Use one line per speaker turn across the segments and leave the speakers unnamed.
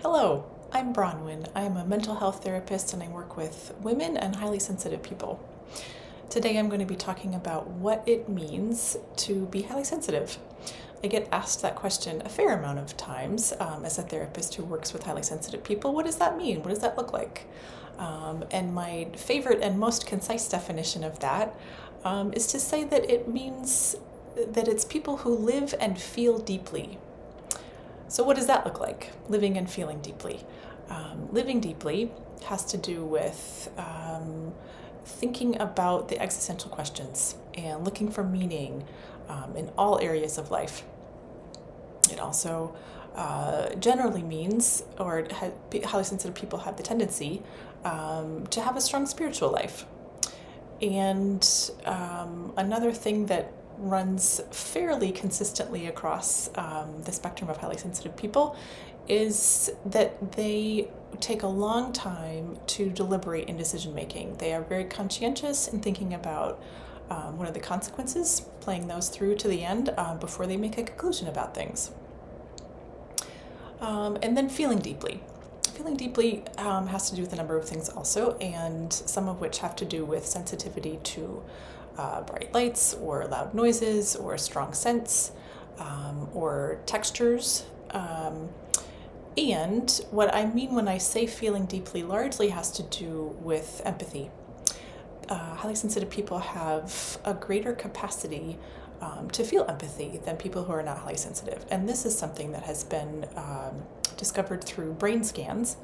Hello, I'm Bronwyn. I'm a mental health therapist and I work with women and highly sensitive people. Today I'm going to be talking about what it means to be highly sensitive. I get asked that question a fair amount of times as a therapist who works with highly sensitive people. What does that mean? What does that look like? And my favorite and most concise definition of that is to say that it means that it's people who live and feel deeply. So what does that look like, living and feeling deeply? Living deeply has to do with thinking about the existential questions and looking for meaning in all areas of life. It also generally means, or highly sensitive people have the tendency to have a strong spiritual life. And another thing that runs fairly consistently across the spectrum of highly sensitive people is that they take a long time to deliberate in decision making. They are very conscientious in thinking about what are the consequences, playing those through to the end before they make a conclusion about things. And then feeling deeply. Feeling deeply has to do with a number of things also, and some of which have to do with sensitivity to bright lights or loud noises or strong scents or textures. And what I mean when I say feeling deeply largely has to do with empathy. Highly sensitive people have a greater capacity to feel empathy than people who are not highly sensitive. And this is something that has been discovered through brain scans.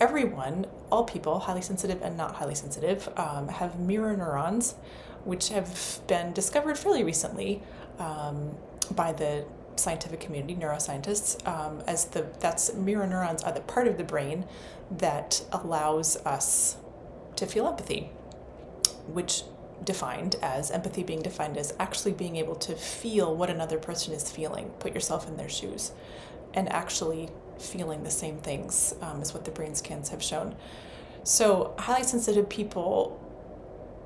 Everyone, all people, highly sensitive and not highly sensitive, have mirror neurons, which have been discovered fairly recently by the scientific community, neuroscientists, that's mirror neurons are the part of the brain that allows us to feel empathy, which empathy being defined as actually being able to feel what another person is feeling, put yourself in their shoes, and actually feeling the same things is what the brain scans have shown. So highly sensitive people,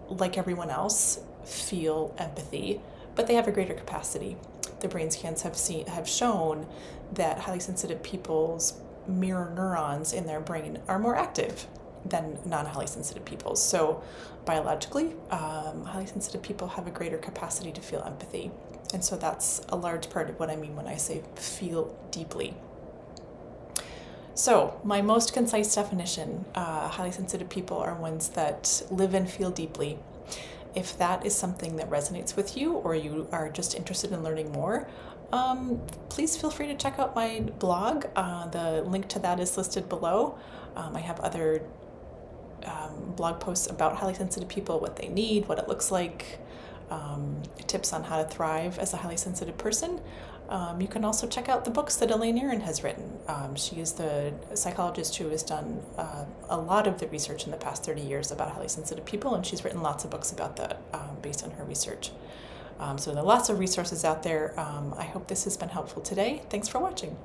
like everyone else, feel empathy, but they have a greater capacity. The brain scans have shown that highly sensitive people's mirror neurons in their brain are more active than non-highly sensitive people. So biologically, highly sensitive people have a greater capacity to feel empathy. And so that's a large part of what I mean when I say feel deeply. So my most concise definition, highly sensitive people are ones that live and feel deeply. If that is something that resonates with you, or you are just interested in learning more, please feel free to check out my blog. The link to that is listed below. I have other blog posts about highly sensitive people, what they need, what it looks like, tips on how to thrive as a highly sensitive person. You can also check out the books that Elaine Aron has written. She is the psychologist who has done a lot of the research in the past 30 years about highly sensitive people, and she's written lots of books about that based on her research. So there are lots of resources out there. I hope this has been helpful today. Thanks for watching.